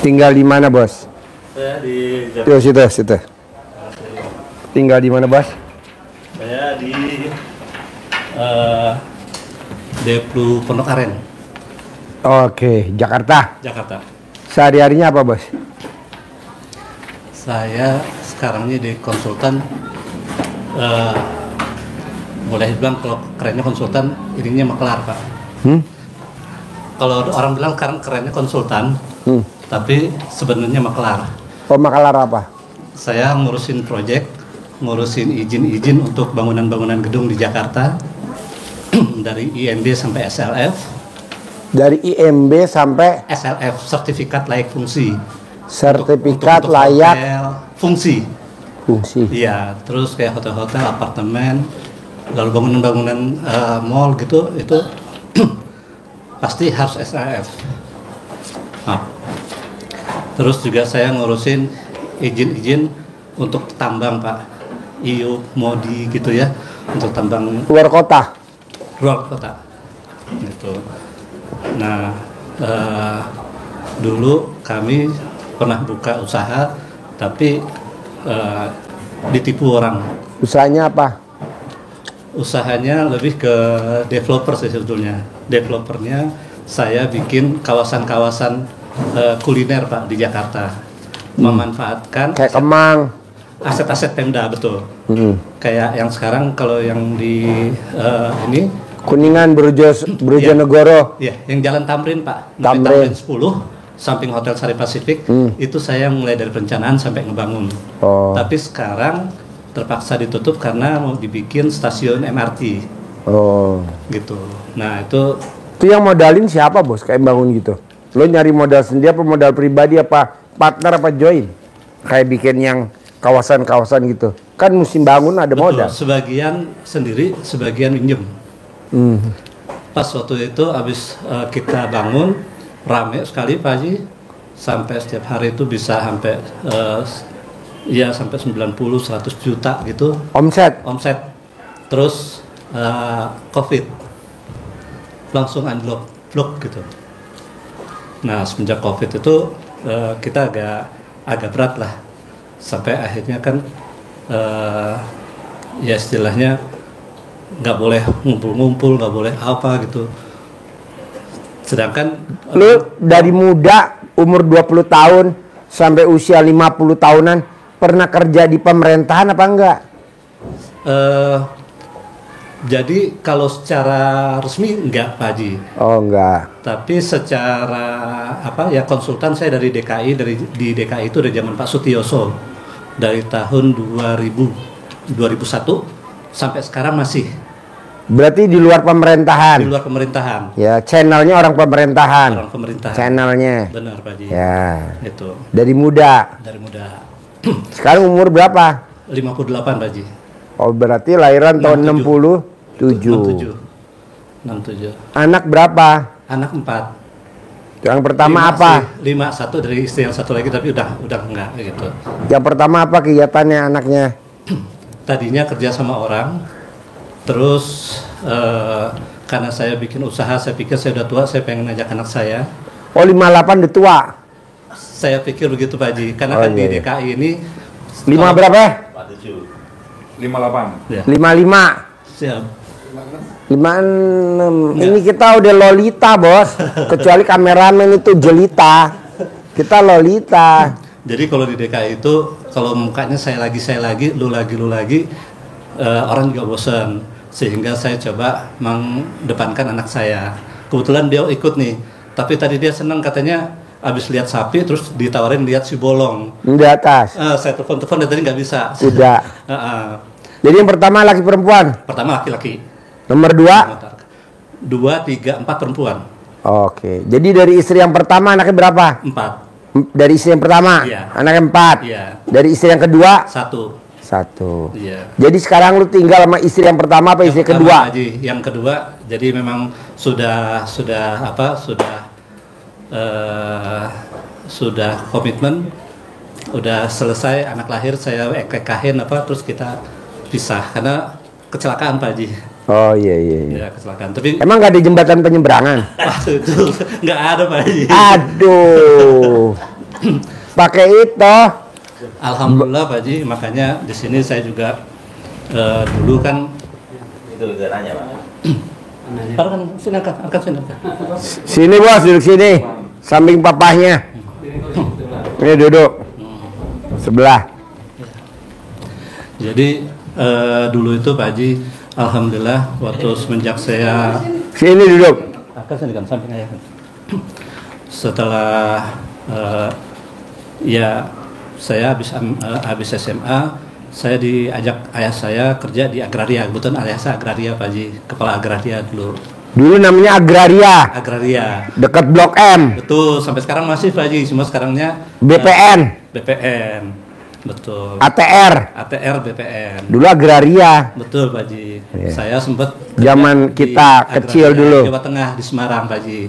Tinggal di mana, Bos? Saya di Tuh, situ. Tinggal di mana, Bos? Saya di Deplu Pondok Aren, Oke, Jakarta. Jakarta. Sehari-harinya apa, Bos? Saya sekarang ini di konsultan, boleh dibilang kalau kerennya konsultan, ininya makelar, Pak. Kalau orang bilang sekarang kerennya konsultan, tapi sebenarnya makelar. Oh, makelar apa? Saya ngurusin proyek, ngurusin izin-izin untuk bangunan-bangunan gedung di Jakarta, dari IMB sampai SLF. Dari IMB sampai SLF, sertifikat layak fungsi. sertifikat Untuk layak hotel, fungsi. Iya, terus kayak hotel-hotel, apartemen, lalu bangunan-bangunan mall gitu, itu pasti harus SLF. Nah, terus juga saya ngurusin izin-izin untuk tambang, Pak. IU, MODI gitu ya, untuk tambang luar kota. luar kota. Gitu. Nah, dulu kami pernah buka usaha, tapi ditipu orang. Usahanya apa? Usahanya lebih ke developer sih sebetulnya. Developernya saya bikin kawasan-kawasan kuliner, Pak, di Jakarta. Memanfaatkan Kayak Kemang. aset-aset Pemda, betul. Kayak yang sekarang kalau yang di ini Kuningan, Brojonegoro. ya, yang Jalan Tamrin, Pak. Tamrin. 10, samping Hotel Sari Pasifik. Itu saya mulai dari perencanaan sampai ngebangun. Oh. Tapi sekarang terpaksa ditutup karena mau dibikin stasiun MRT Oh. gitu. Nah, itu Yang modalin siapa, Bos? Kayak bangun gitu. Lo nyari modal sendiri apa modal pribadi, apa partner, apa join? Kayak bikin yang kawasan-kawasan gitu. Kan musim bangun ada betul, modal. sebagian sendiri, sebagian minjem. Pas waktu itu habis kita bangun, rame sekali, Pak Haji. Sampai setiap hari itu bisa sampai ya sampai 90-100 juta gitu Omset. Terus COVID langsung unlock gitu. Nah, semenjak COVID itu kita agak berat lah, sampai akhirnya kan ya istilahnya nggak boleh ngumpul-ngumpul, nggak boleh apa gitu. Sedangkan Lu dari muda umur 20 tahun sampai usia 50 tahunan pernah kerja di pemerintahan apa enggak? jadi kalau secara resmi enggak, Pak Haji. Oh, enggak. Tapi secara apa ya, konsultan saya dari DKI, di DKI itu dari zaman Pak Sutioso, dari tahun 2001 sampai sekarang masih Berarti di luar pemerintahan. di luar pemerintahan. Ya, channelnya orang pemerintahan. Orang pemerintahan. Channelnya. Benar, Pak Haji. Ya. Itu Dari muda. dari muda. Sekarang umur berapa? 58, Pak Haji. Oh, berarti lahiran tahun 67. 67. Anak berapa? Anak 4. Yang pertama apa? 5, satu dari istri yang satu lagi, tapi udah enggak gitu. Yang pertama apa kegiatannya anaknya? Tadinya kerja sama orang, terus karena saya bikin usaha, saya pikir saya udah tua, saya pengen ngajak anak saya. Oh, 58 udah tua. Saya pikir begitu, Pak Haji, karena Oh, kan iya, di iya. DKI ini 5 berapa? 58. ya, 55. siap. 56. Ini kita udah Lolita, Bos. Kecuali kameramen itu Jelita. Kita Lolita. Jadi kalau di DKI itu kalau mukanya saya lagi, lu lagi, orang juga bosan. Sehingga saya coba mengedepankan anak saya. Kebetulan dia ikut nih. Tapi tadi dia senang, katanya habis lihat sapi terus ditawarin lihat si bolong. Di atas. Saya telepon dan tadi nggak bisa. Tidak. Jadi yang pertama laki perempuan. Pertama laki-laki. Nomor 2. 2, 3, 4 perempuan. Oke. Jadi dari istri yang pertama anaknya berapa? 4. Dari istri yang pertama Iya. anaknya 4. Iya. Dari istri yang kedua 1. 1. Iya. Jadi sekarang lu tinggal sama istri yang pertama apa istri Yang pertama, kedua? Haji. Yang kedua, jadi memang sudah komitmen, udah selesai, anak lahir saya ekekahin terus kita pisah karena kecelakaan, Pak Haji. Oh, iya. Ya, kecelakaan. Tapi Emang gak ada jembatan penyeberangan? waktu itu nggak ada, Pak Haji. Aduh. Pakai itu. Alhamdulillah Pak Haji, makanya di sini saya juga dulu kan Itu nanya Pak. kan sini angkat sini. Sini bos, duduk sini. Samping papahnya. Ini duduk. Sebelah. Jadi dulu itu Pak Haji, alhamdulillah waktu semenjak saya Sini duduk. angkat sini kan samping ayah kan. Setelah ya saya habis SMA, saya diajak ayah saya kerja di agraria, kebetulan ayah saya agraria Pak Haji, kepala agraria dulu. Dulu namanya Agraria. Agraria. Dekat Blok M. Betul, sampai sekarang masih Pak Haji, cuma sekarangnya BPN. BPN. Betul. ATR. ATR BPN. Dulu Agraria. Betul Pak Haji. Iya. Saya sempat Zaman kerja kita di kecil Agraria, dulu. Jawa Tengah di Semarang Pak Haji.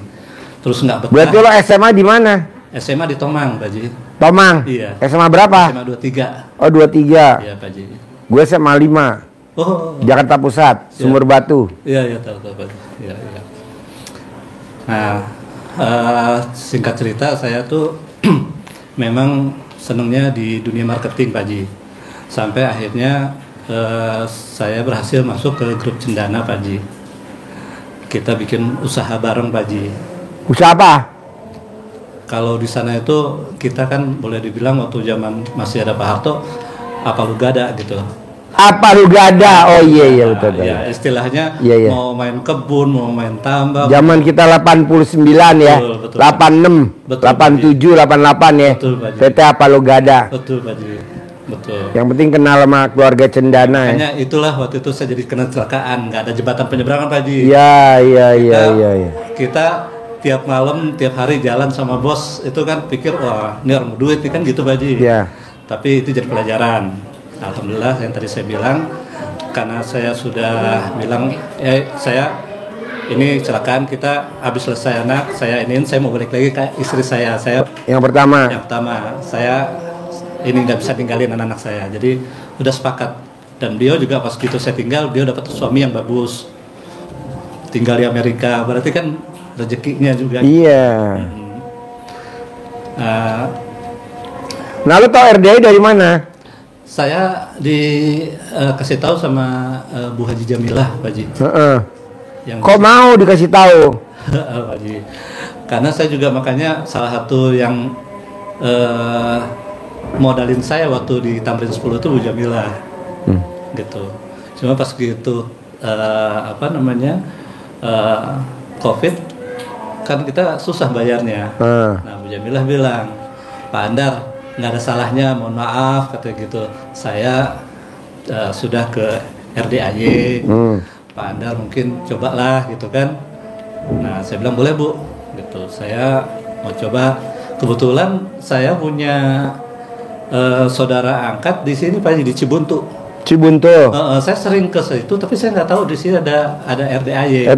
Terus nggak betah. Berarti lo SMA di mana? SMA di Tomang Pak Haji. Tomang. Iya. SMA berapa? SMA 23. Oh 23. Iya Pak Haji. Gue SMA 5. Oh. Jakarta Pusat, Sumber Batu. Iya tahu Pak Haji. Iya. Nah, singkat cerita saya tuh memang senangnya di dunia marketing Pak Haji. Sampai akhirnya saya berhasil masuk ke grup Cendana Pak Haji. Kita bikin usaha bareng Pak Haji. Usaha apa? Kalau di sana itu kita kan boleh dibilang waktu zaman masih ada Pak Harto, apa lu gada gitu. Apa lu gak ada? Oh iya betul. Ya istilahnya Iya. mau main kebun, mau main tambak. Zaman kita 89 ya. Betul. 86, Betul, 87, 88 ya. Betul, Pak Haji. PT apa lu gak ada? Betul Pak Haji. Betul. Yang penting kenal sama keluarga Cendana ya. Makanya itulah waktu itu saya jadi kena kecelakaan, nggak ada jembatan penyeberangan Pak Haji. Iya. Kita tiap malam, tiap hari jalan sama bos itu kan pikir wah ini orang duit ini kan gitu Pak Haji. Iya. Tapi itu jadi pelajaran. Alhamdulillah yang tadi saya bilang, karena saya sudah bilang saya ini kecelakaan, kita habis selesai anak saya saya mau balik lagi ke istri saya Yang pertama. saya ini nggak bisa tinggalin anak-anak saya, jadi udah sepakat. Dan beliau juga pas gitu saya tinggal, beliau dapat suami yang bagus, tinggal di Amerika, berarti kan rezekinya juga. Iya. Uh, Nah lu tau RDI dari mana? saya dikasih tahu sama Bu Haji Jamilah Pak Haji. Heeh. Yang Kok mau dikasih tahu? Pak Haji. Karena saya juga makanya salah satu yang modalin saya waktu di Tamrin 10 itu Bu Jamilah. Gitu. Cuma pas gitu COVID kan kita susah bayarnya. Nah Bu Jamilah bilang, Pak Andar nggak ada salahnya, mohon maaf kata gitu. Saya sudah ke RDAY, Pak Andar mungkin cobalah gitu kan. Nah saya bilang boleh Bu, gitu. Saya mau coba. Kebetulan saya punya saudara angkat di sini Pak di Cibuntu. Saya sering ke situ, tapi saya nggak tahu di sini ada RDAY.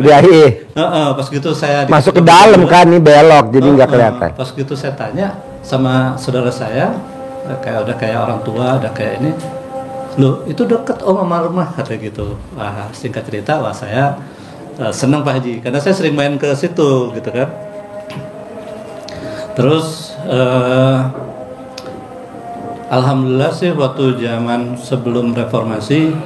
Pas gitu saya masuk ke dalam kan, ini belok jadi nggak kelihatan. Pas gitu saya tanya sama saudara saya, udah kayak orang tua, udah kayak ini, loh itu deket sama rumah kata gitu. Wah singkat cerita, wah saya senang Pak Haji, karena saya sering main ke situ gitu kan. Terus alhamdulillah sih waktu zaman sebelum reformasi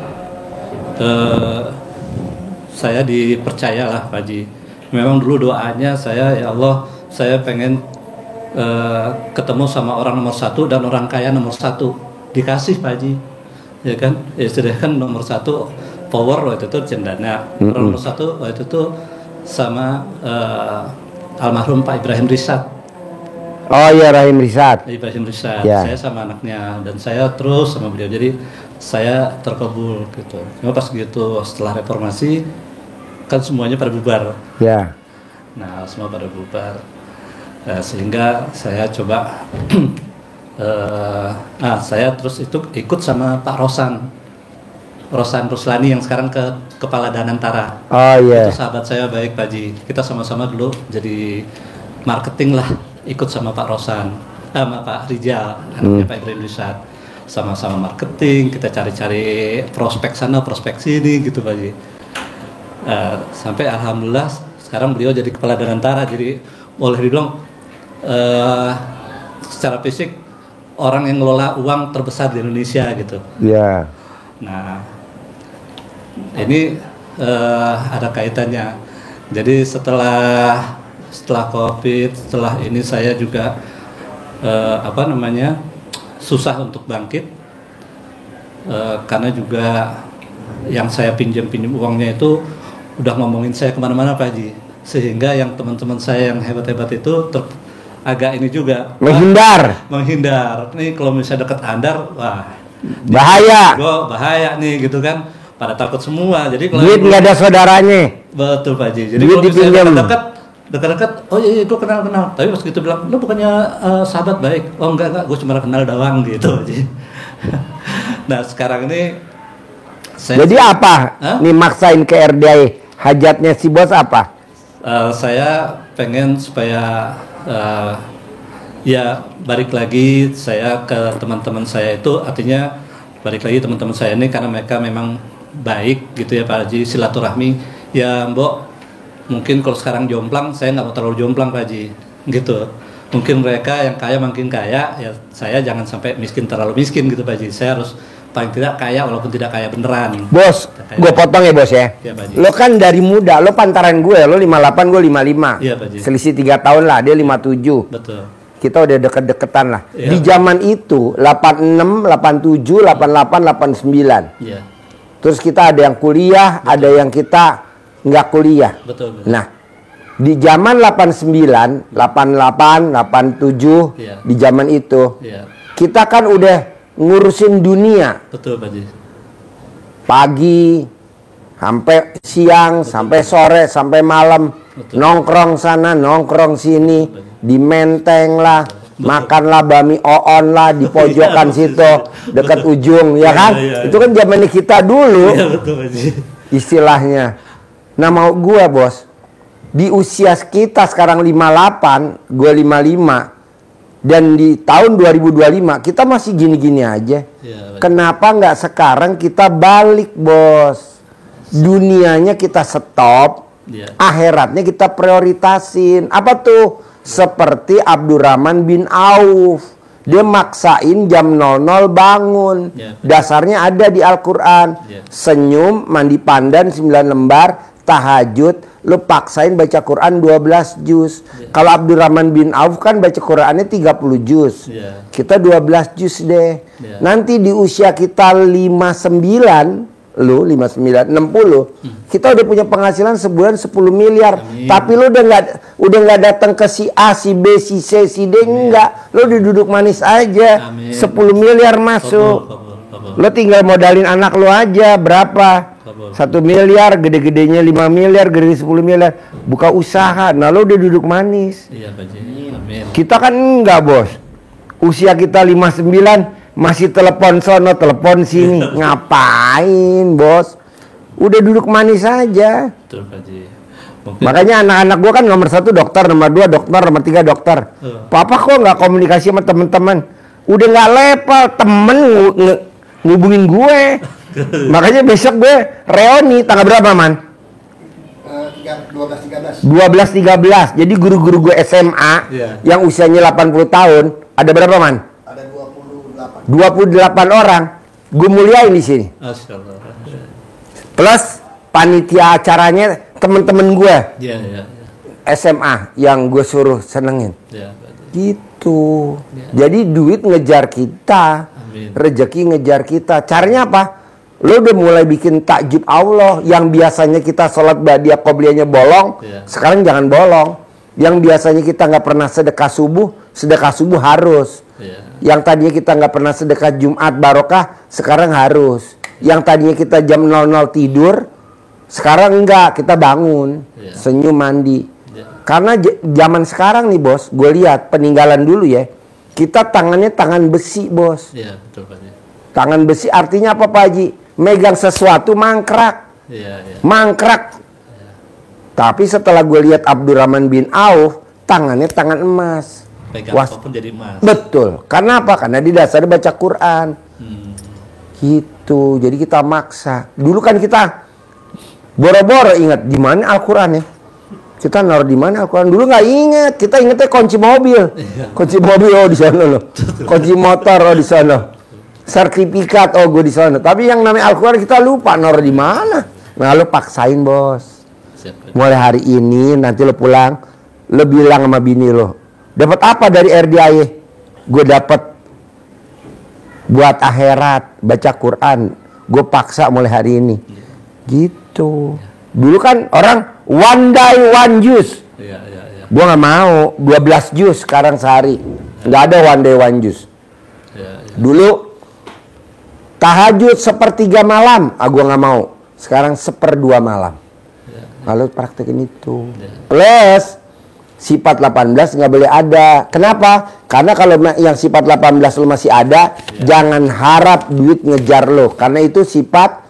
saya dipercayalah Pak Haji. Memang dulu doanya saya, ya Allah saya pengen ketemu sama orang nomor 1 dan orang kaya nomor 1, dikasih Pak Haji, ya kan? Istilahnya kan nomor 1 power waktu itu Cendana, orang nomor 1 waktu itu sama almarhum Pak Ibrahim Risat. Oh iya, Rahim Risat. Ibrahim Risat, Ya. saya sama anaknya dan saya terus sama beliau, jadi saya terkabul gitu. Cuma pas gitu setelah reformasi kan semuanya pada bubar. Ya. Nah semua pada bubar. Sehingga saya coba saya terus itu ikut sama Pak Rosan Ruslani yang sekarang kepala Danantara. Oh iya. Itu sahabat saya baik Pak Haji. Kita sama-sama dulu jadi marketing lah, ikut sama Pak Rosan, sama Pak Rijal, anaknya Pak Ibrahim Risat. Sama-sama marketing, kita cari-cari prospek sana, prospek sini gitu Pak Haji. Sampai alhamdulillah sekarang beliau jadi kepala Danantara, jadi boleh dibilang secara fisik orang yang ngelola uang terbesar di Indonesia gitu. Ya. Nah, ini ada kaitannya. Jadi setelah COVID, setelah ini saya juga susah untuk bangkit karena juga yang saya pinjam uangnya itu udah ngomongin saya kemana-mana Pak Haji, sehingga yang teman-teman saya yang hebat-hebat itu agak ini juga menghindar. Nih kalau misalnya dekat Andar, wah bahaya nih gitu kan, pada takut semua. Jadi kalau duit nggak ada saudaranya. Betul Pak Haji. Jadi duit kalau misalnya dekat, oh iya gue kenal. Tapi pas gitu bilang, lu bukannya sahabat baik? Oh enggak, gue cuma kenal doang gitu Haji. Nah sekarang ini jadi apa? Nih maksain ke RDI, hajatnya si bos apa? Saya pengen supaya ya balik lagi saya ke teman-teman saya itu, artinya balik lagi teman-teman saya ini karena mereka memang baik gitu ya Pak Haji, silaturahmi ya Mbok. Mungkin kalau sekarang jomplang, saya nggak mau terlalu jomplang Pak Haji gitu. Mungkin mereka yang kaya makin kaya, ya saya jangan sampai miskin terlalu miskin gitu Pak Haji. Saya harus paling tidak kaya walaupun tidak kaya beneran. Bos, gue potong ya bos ya. Ya Pak Haji. Lo kan dari muda, lo pantaran gue, lo 58, gue 55. Iya Pak Haji. Selisih 3 tahun lah, dia 57. Betul. Kita udah deket-deketan lah. Ya. Di zaman itu 86, 87, 88, 89. Iya. Terus kita ada yang kuliah, ada yang kita nggak kuliah. Betul. Nah, di zaman 89, 88, 87, Iya. di zaman itu, Iya. kita kan udah ngurusin dunia. Betul Pak Haji. Pagi, sampai siang, sampai sore, sampai malam. Betul. Nongkrong sana, nongkrong sini. Di Menteng lah. Makanlah bami oon lah di pojokan situ. Dekat ujung, ya kan? Iya. Itu kan zamannya kita dulu. Iya betul Pak Haji. Istilahnya. Nah mau gue bos, di usia kita sekarang 58, gue 55, dan di tahun 2025 kita masih gini-gini aja. Ya, Kenapa nggak sekarang kita balik bos? Dunianya kita stop, ya. akhiratnya kita prioritasin. Apa tuh? Seperti Abdurrahman bin Auf. Dia maksain jam 00 bangun. Ya. Dasarnya ada di Al-Quran. Ya. Senyum, mandi pandan 9 lembar, tahajud, lu paksain baca Quran 12 juz. Kalau Abdurrahman bin Auf kan baca Qurannya 30 juz. Ya. Kita 12 juz deh. Ya. Nanti di usia kita 59, lu 59, 60, kita udah punya penghasilan sebulan 10 miliar. Amin. Tapi lu udah nggak datang ke si A, si B, si C, si D, enggak. Lu udah duduk manis aja. Amin. 10 miliar masuk. Kabul. Lo tinggal modalin anak lo aja berapa? 1 miliar, gede-gedenya 5 miliar, gede 10 miliar. Buka usaha, nah lo udah duduk manis. Iya Pak Haji. Amin. Kita kan enggak bos. Usia kita 59 masih telepon sono, telepon sini. Ngapain bos? Udah duduk manis aja. Betul Pak Haji. Mungkin Makanya anak-anak gua kan nomor 1 dokter, nomor 2 dokter, nomor 3 dokter. Papa kok nggak komunikasi sama teman-teman? Udah nggak level, temen ngubungin gue. Makanya besok gue reuni tanggal berapa man? 12-13. Jadi guru-guru gue SMA yang usianya 80 tahun ada berapa man? Ada 28 orang. Gue muliain di sini. Masyaallah. Plus panitia acaranya temen-temen gue Iya, iya. SMA yang gue suruh senengin. Iya, Pak Haji. Gitu. Jadi duit ngejar kita, Amin. rezeki ngejar kita. Caranya apa? Lo udah mulai bikin takjub Allah. Yang biasanya kita sholat badiah qobliyahnya bolong, sekarang jangan bolong. Yang biasanya kita nggak pernah sedekah subuh harus. Yang tadinya kita nggak pernah sedekah Jumat barokah, sekarang harus. Yang tadinya kita jam 00 tidur, sekarang enggak, kita bangun, senyum, mandi. Karena zaman sekarang nih bos, gue lihat peninggalan dulu ya, kita tangannya tangan besi bos. Iya, betul Pak Haji. Tangan besi artinya apa Pak Haji? Megang sesuatu mangkrak. Iya, iya. Mangkrak. Tapi setelah gue lihat Abdurrahman bin Auf, tangannya tangan emas. Pegang apapun jadi emas. Betul. Karena apa? Karena di dasarnya baca Quran. Gitu. Jadi kita maksa. Dulu kan kita boro-boro ingat di mana Al-Quran ya? Kita naruh di mana Al-Quran? Dulu nggak inget, kita ingetnya kunci mobil. Kunci mobil oh di sana loh. Kunci motor oh di sana. Sertifikat oh gue di sana. Tapi yang namanya Al-Quran kita lupa naruh di mana. Nah lo paksain bos. Mulai hari ini nanti lo pulang, lo bilang sama bini lo, dapat apa dari RDIY? Gue dapat buat akhirat, baca Quran. Gue paksa mulai hari ini. Gitu. Dulu kan orang one day one juice. Gue nggak mau 12 jus sekarang sehari. Nggak ada one day one juice. Dulu tahajud 1/3 malam, gue nggak mau. Sekarang 1/2 malam. Lalu praktekin itu. Plus sifat 18 nggak boleh ada. Kenapa? Karena kalau yang sifat 18 lo masih ada, jangan harap duit ngejar lo. Karena itu sifat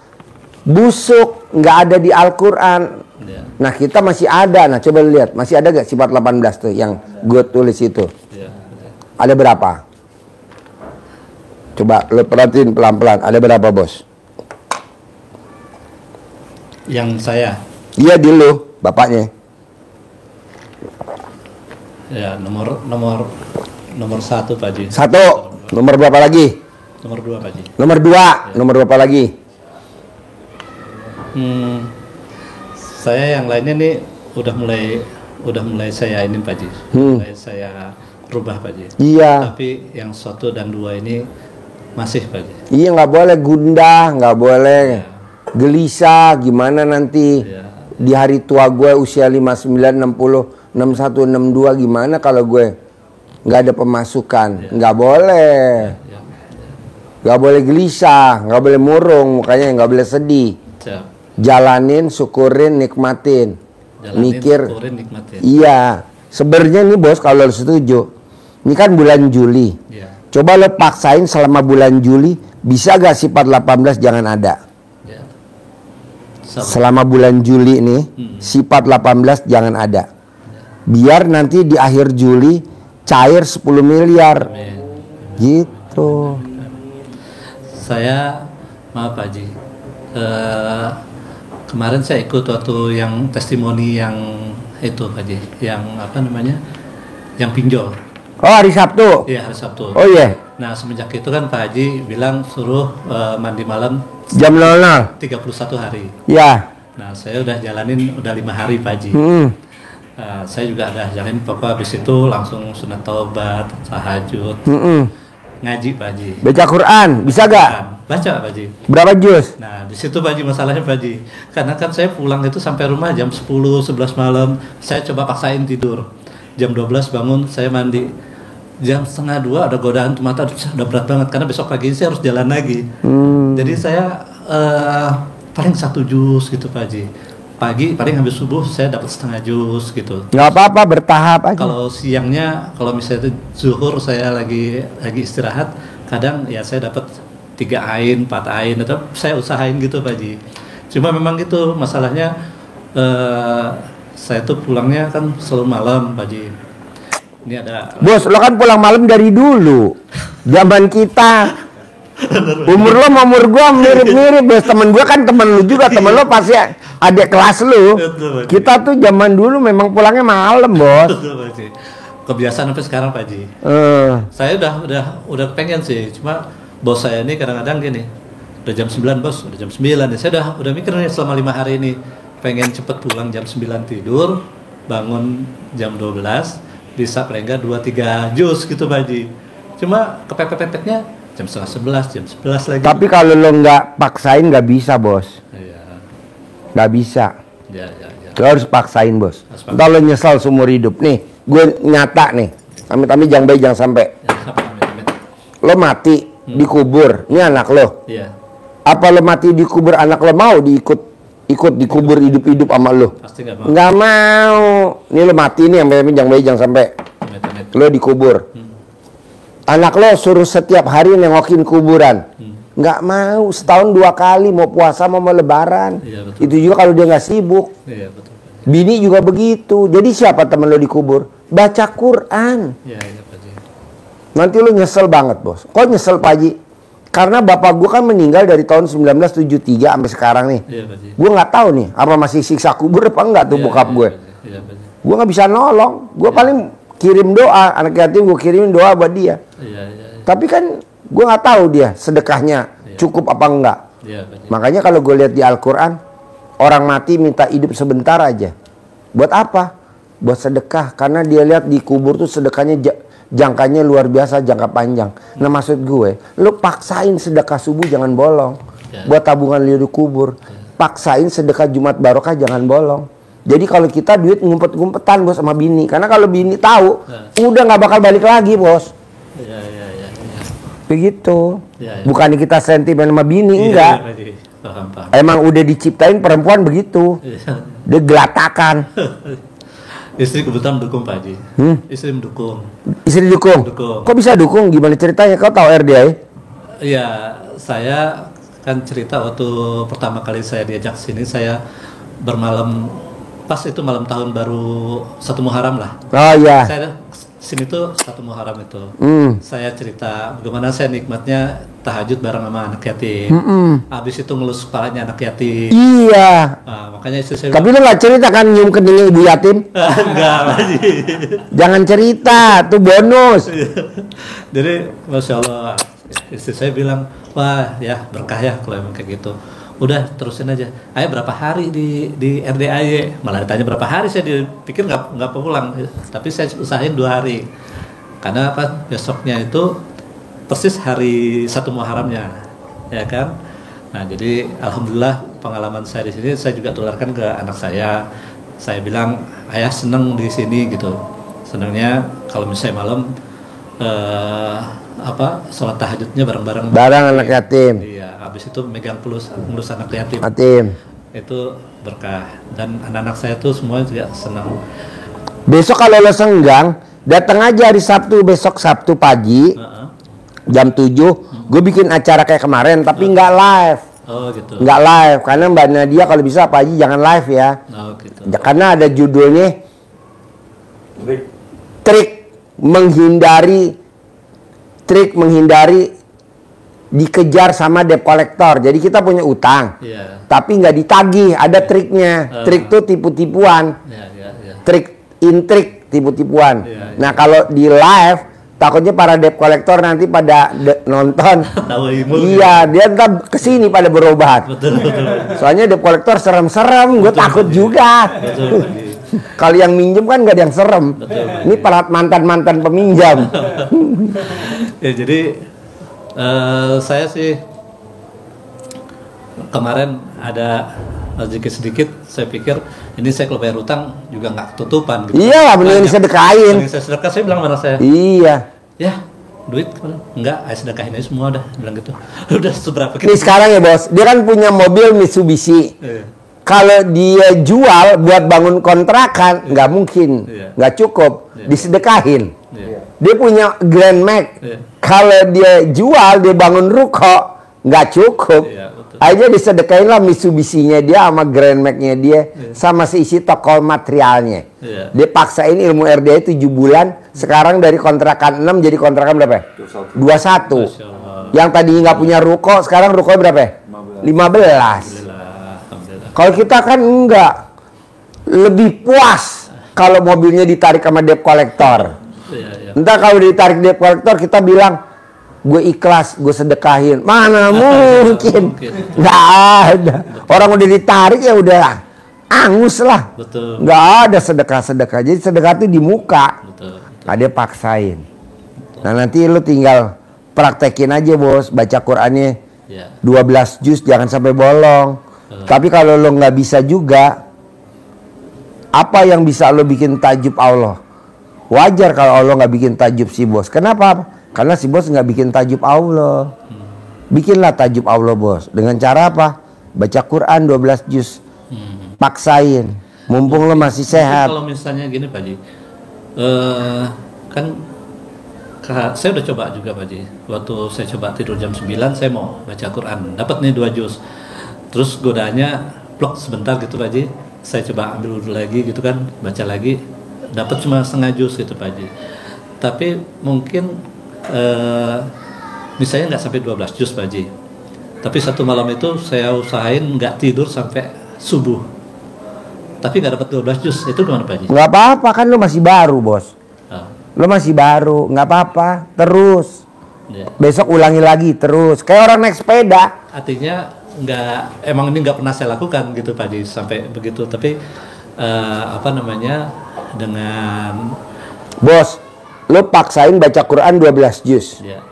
busuk, nggak ada di Al-Quran. Nah kita masih ada. Nah coba lihat, masih ada gak sifat 18 tuh yang gue tulis itu? Ada berapa? Coba lo perhatiin pelan-pelan. Ada berapa bos? Yang saya? Iya di lo, bapaknya. Ya nomor 1 Pak Haji. 1. Nomor berapa lagi? Nomor 2 Pak Haji. Nomor 2. Nomor berapa lagi? Saya yang lainnya nih udah mulai saya ini Pak Haji. Mulai saya rubah Pak Haji. Iya. Tapi yang 1 dan 2 ini masih Pak Haji. Iya nggak boleh gundah, nggak boleh gelisah. Gimana nanti di hari tua gue usia 59, 60, 61, 62 gimana kalau gue nggak ada pemasukan? Nggak boleh. Nggak boleh gelisah, nggak boleh murung, mukanya nggak boleh sedih. Jalanin, syukurin, nikmatin. Mikir. Syukurin, nikmatin. Iya. Sebenarnya nih bos, kalau lo setuju, ini kan bulan Juli. Coba lo paksain selama bulan Juli, bisa gak sifat 18 jangan ada? Selama bulan Juli nih, sifat 18 jangan ada. Biar nanti di akhir Juli cair 10 miliar. Gitu. Saya, maaf Pak Haji, kemarin saya ikut waktu yang testimoni yang itu Pak Haji, yang apa namanya, yang pinjol. Oh hari Sabtu? Iya hari Sabtu. Oh iya. Nah semenjak itu kan Pak Haji bilang suruh mandi malam jam 00. 31 hari. Ya. Nah saya udah jalanin udah 5 hari Pak Haji. Saya juga udah jalanin, pokoknya habis itu langsung sunat taubat, tahajud, ngaji Pak Haji. Baca Quran, bisa gak? Baca Pak Haji. Berapa juz? Nah di situ Pak Haji masalahnya Pak Haji, karena kan saya pulang itu sampai rumah jam 10-11 malam. Saya coba paksain tidur. Jam 12 bangun, saya mandi. Jam 1:30 ada godaan tuh mata, udah berat banget karena besok pagi saya harus jalan lagi. Jadi saya paling 1 jus gitu Pak Haji. Pagi paling habis subuh saya dapat setengah jus gitu. Nggak apa-apa, bertahap aja. Kalau siangnya, kalau misalnya itu zuhur saya lagi istirahat, kadang ya saya dapat 3 ain, 4 ain, tetap saya usahain gitu Pak Haji. Cuma memang gitu masalahnya, saya tuh pulangnya kan selalu malam Pak Haji. Ini ada bos, lo kan pulang malam dari dulu. Zaman kita. Umur lo sama umur gua mirip-mirip, bos. Temen gua kan temen lu juga, temen lo pasti adik kelas lu. Kita tuh zaman dulu memang pulangnya malam, bos. Kebiasaan sampai sekarang Pak Haji. Saya udah pengen sih, cuma bos saya ini kadang-kadang gini, udah jam 9 bos, udah jam 9 ya. Saya udah mikir nih selama 5 hari ini pengen cepet pulang jam 9 tidur, bangun jam 12, bisa paling enggak 2-3 jus gitu Pak Haji. Cuma kepepet-pepetnya jam 10:30, jam 11 lagi. Tapi kalau lo nggak paksain nggak bisa bos. Iya. Nggak bisa. Ya. Lo harus paksain bos. Ntar lo nyesal seumur hidup. Nih, gue nyata nih. Amit-amit jangan baik jangan sampai. Amit-amit. Lo mati dikubur. Ini anak lo. Iya. Apa lo mati dikubur anak lo mau ikut dikubur hidup-hidup sama lo? Pasti nggak mau. Nggak mau. Ini lo mati nih amit-amit jangan baik jangan sampai. Amit-amit. Lo dikubur. Anak lo suruh setiap hari nengokin kuburan. Nggak mau, setahun 2 kali, mau puasa mau lebaran. Iya, betul. Itu juga kalau dia nggak sibuk. Iya betul. Bini juga begitu. Jadi siapa temen lo dikubur? Baca Quran. Iya Pak Haji. Nanti lo nyesel banget bos. Kok nyesel Pak Haji? Karena bapak gue kan meninggal dari tahun 1973 sampai sekarang nih. Iya Pak Haji. Gue nggak tahu nih apa masih siksa kubur apa enggak tuh Iya, bokap iya, gue. Iya Pak Haji. Gue nggak bisa nolong. Gue paling kirim doa, anak yatim gue kirimin doa buat dia. Iya. Tapi kan gue nggak tahu dia sedekahnya cukup apa enggak. Iya, Pak Haji. Makanya kalau gue lihat di Al-Quran, orang mati minta hidup sebentar aja. Buat apa? Buat sedekah. Karena dia lihat di kubur tuh sedekahnya jangkanya luar biasa, jangka panjang. Nah maksud gue, lu paksain sedekah subuh jangan bolong. Buat tabungan lu di kubur. Paksain sedekah Jumat Barokah jangan bolong. Jadi kalau kita duit ngumpet-ngumpetan bos sama bini. Karena kalau bini tahu, udah nggak bakal balik lagi bos. Iya. Begitu. Ya. Bukannya kita sentimen sama bini, enggak. Paham. Emang udah diciptain perempuan begitu. Iya. Dia gelatakan. Istri kebetulan mendukung Pak Haji. Istri mendukung. Istri dukung? Dukung. Kok bisa dukung? Gimana ceritanya? Kau tahu RDI? Iya, saya kan cerita waktu pertama kali saya diajak sini, saya bermalam, pas itu malam tahun baru 1 Muharram lah. Oh iya. Saya sini tuh 1 Muharram itu. Saya cerita bagaimana saya nikmatnya tahajud bareng sama anak yatim. Habis itu ngelus kepalanya anak yatim. Iya. Nah, makanya istri saya Tapi lu nggak cerita kan nyium keningnya ibu yatim? enggak lagi. Jangan cerita, tuh bonus. Jadi Masya Allah, istri saya bilang, wah ya berkah ya kalau emang kayak gitu. Udah terusin aja. Ayo berapa hari di RDAY? Malah ditanya berapa hari, saya dipikir nggak pulang. Tapi saya usahain 2 hari. Karena apa? Besoknya itu persis hari 1 Muharramnya, ya kan? Nah jadi alhamdulillah pengalaman saya di sini saya juga tularkan ke anak saya. Saya bilang ayah seneng di sini gitu. Senangnya kalau misalnya malam sholat tahajudnya bareng-bareng. Barang anak yatim. Iya, habis itu megang ngelus anak yatim. Itu berkah, dan anak-anak saya tuh semua juga senang. Besok kalau lo senggang, datang aja hari Sabtu, besok Sabtu pagi jam 7 gue bikin acara kayak kemarin tapi nggak live. Oh gitu. Nggak live karena Mbak Nadia kalau bisa Pak Haji jangan live ya. Oh gitu. Karena ada judulnya trik menghindari dikejar sama debt collector. Jadi kita punya utang, tapi nggak ditagih. Ada triknya. Trik tuh tipu-tipuan. Trik intrik tipu-tipuan. Nah kalau di live takutnya para debt collector nanti pada nonton. Iya, dia ntar kesini pada berobat. Betul. Soalnya debt collector serem-serem. Gue takut juga. Kalau yang minjem kan nggak ada yang serem. Ini para mantan peminjam. Ya jadi saya sih kemarin ada rezeki sedikit, saya pikir ini saya kalau bayar utang juga nggak ketutupan gitu. Iya, mending sedekahin. Mending saya sedekah, saya bilang sama saya. Iya. Ya, duit enggak, saya sedekahin aja semua udah, bilang gitu. Udah seberapa Ini sekarang ya bos, dia kan punya mobil Mitsubishi. Kalau dia jual buat bangun kontrakan, nggak mungkin, nggak cukup, disedekahin. Dia punya Grand Max. Kalau dia jual, dia bangun ruko, nggak cukup. Aja disedekain lah Mitsubishi-nya dia sama Grand Max-nya dia, sama seisi toko materialnya. Dia paksain ilmu RDA 7 bulan, sekarang dari kontrakan 6 jadi kontrakan berapa? 21. Yang tadi nggak punya ruko, sekarang rukonya berapa? 15. Kalau kita kan enggak, lebih puas kalau mobilnya ditarik sama debt collector. Entah kalau ditarik debt collector kita bilang gue ikhlas, gue sedekahin. Mana mungkin? Nggak ada. Orang udah ditarik ya udah angus lah. Nggak ada sedekah-sedekah. Jadi sedekah itu di muka. Nggak dia paksain. Nah nanti lu tinggal praktekin aja bos, baca Qurannya 12 juz jangan sampai bolong. Tapi kalau lo nggak bisa juga, apa yang bisa lo bikin tajub Allah? Wajar kalau Allah nggak bikin tajub si bos. Kenapa? Karena si bos nggak bikin tajub Allah. Bikinlah tajub Allah bos. Dengan cara apa? Baca Quran 12 juz. Paksain. Mumpung lo masih sehat. Kalau misalnya gini Pak Haji, kan saya udah coba juga Pak Haji. Waktu saya coba tidur jam 9 saya mau baca Quran. Dapat nih 2 juz. Terus godaannya blok sebentar gitu Pak Haji. Saya coba ambil wudhu lagi gitu kan, baca lagi, dapat cuma setengah juz gitu Pak Haji. Tapi mungkin misalnya nggak sampai 12 juz Pak Haji. Tapi satu malam itu saya usahain nggak tidur sampai subuh. tapi nggak dapat 12 juz, itu gimana Pak Haji? Nggak apa-apa, kan lu masih baru, bos. Oh, Lu masih baru, nggak apa-apa. Terus. ya. Besok ulangi lagi terus. Kayak orang naik sepeda. Artinya emang ini nggak pernah saya lakukan gitu Pak Haji sampai begitu. Tapi apa namanya, dengan Bos, lu paksain baca Quran 12 juz. ya,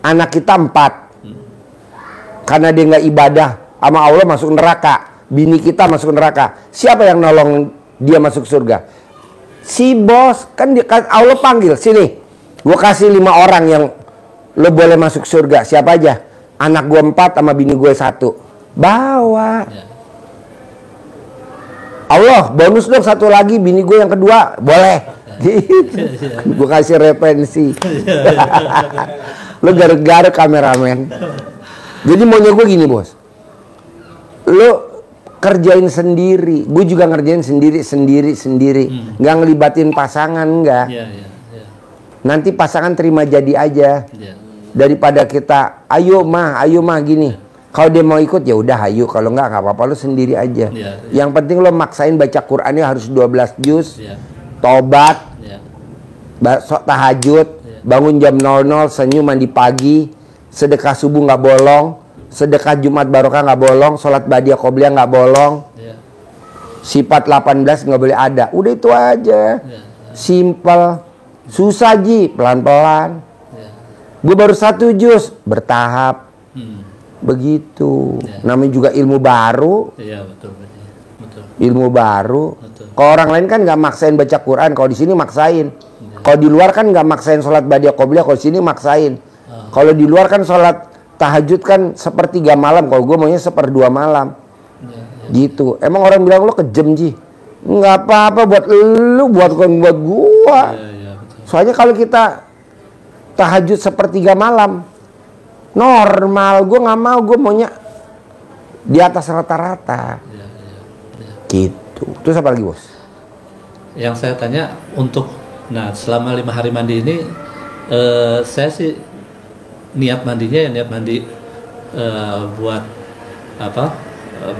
Anak kita 4. Karena dia nggak ibadah sama Allah masuk neraka. Bini kita masuk neraka. Siapa yang nolong dia masuk surga? Si bos. Kan Allah panggil, sini. Gue kasih 5 orang yang lo boleh masuk surga. Siapa aja? Anak gue 4 sama bini gue 1. Bawa. ya. Allah, bonus dong 1 lagi, bini gue yang kedua. Boleh. Gitu. Gue kasih referensi. Lo gara-gara kameramen. Jadi maunya gue gini, bos. Lo kerjain sendiri. Gue juga ngerjain sendiri. Nggak ngelibatin pasangan, nggak. Ya, ya, ya. Nanti pasangan terima jadi aja. Ya. Daripada kita, ayo mah gini. Kalau dia mau ikut ya udah ayo. Kalau nggak apa-apa, lo sendiri aja. Ya, ya. Yang penting lo maksain baca Qurannya harus 12 juz. Ya. Tobat. Ya. Tahajud, bangun jam 00, senyum mandi pagi, sedekah subuh nggak bolong, sedekah Jumat barokah nggak bolong, sholat badiah qobliyah nggak bolong, Ya. sifat 18 nggak boleh ada. Udah itu aja, Ya. simple, susah Ji, pelan-pelan. Ya. Gue baru 1 juz, bertahap, Hmm. begitu. Ya. Namanya juga ilmu baru, Iya, betul Pak Haji. Betul. ilmu baru. Betul. Kalau orang lain kan nggak maksain baca Quran, kalau di sini maksain. Kalau di luar kan nggak maksain sholat badiah qobliyah, kalau di sini maksain. Kalau di luar kan sholat tahajud kan 1/3 malam, kalau gue maunya 1/2 malam. Ya, ya. Gitu. Emang orang bilang lo kejem Ji. Nggak apa-apa buat lu, bukan buat gua. Ya, ya, betul. Soalnya kalau kita tahajud 1/3 malam, normal. Gue nggak mau, gue maunya di atas rata-rata. Ya, ya, ya. Gitu. Terus apa lagi, bos? Yang saya tanya selama 5 hari mandi ini, saya sih niat mandinya niat mandi buat